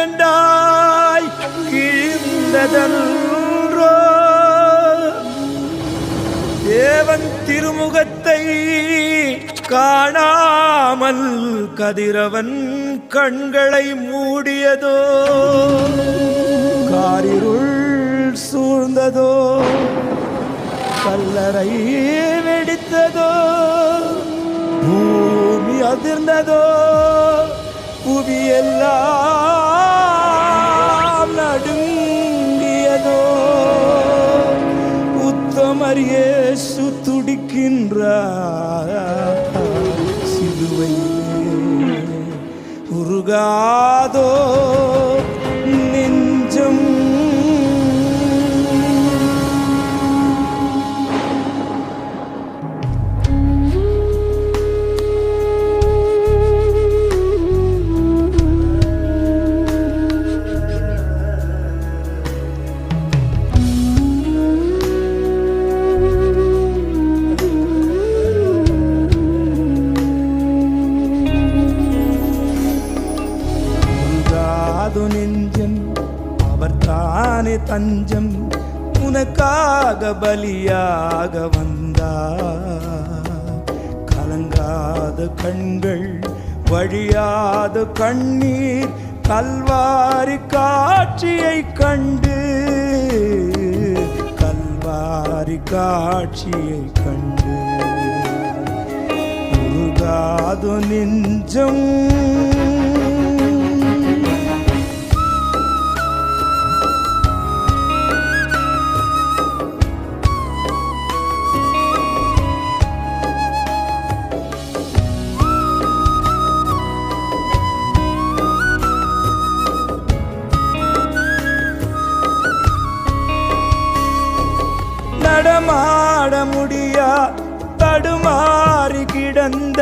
இரண்டாய் கிழிந்ததன்றோ தேவன் திருமுகத்தை காணாமல் கதிரவன் கண்களை மூடியதோ காரிருள் சூழ்ந்ததோ கல்லறை வெடித்ததோ பூமி அதிர்ந்ததோ புவியெல்லாம் நடுங்கியதோ உத்தமர் இயேசு துடிக்கின்றார் சிலுவையிலே உருகாதோ நெஞ்சம் நெஞ்சம் அவர் தானே தஞ்சம் உனக்காக பலியாக வந்தார் கலங்காத கண்கள் வழியாத கண்ணீர் கல்வாரி காட்சியை கண்டு கல்வாரி காட்சியை கண்டு உருகாதோ நெஞ்சம் நடமாட முடியா தடுமாறி கிடந்த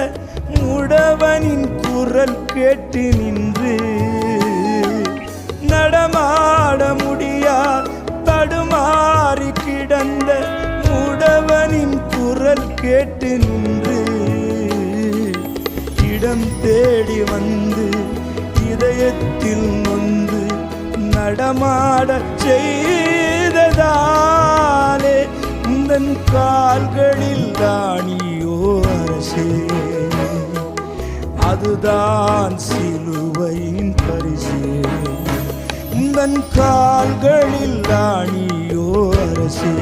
முடவனின் குரல் கேட்டு நின்று நடமாட முடியா தடுமாறி கிடந்த முடவனின் குரல் கேட்டு நின்று இடம் தேடி வந்து இதயத்தில் நொந்து நடமாட செய்ததாலே உந்தன் கால்களில் தானியோ அரசே அதுதான் சிலுவையின் பரிசே உந்தன் கால்களில் தானியோ அரசே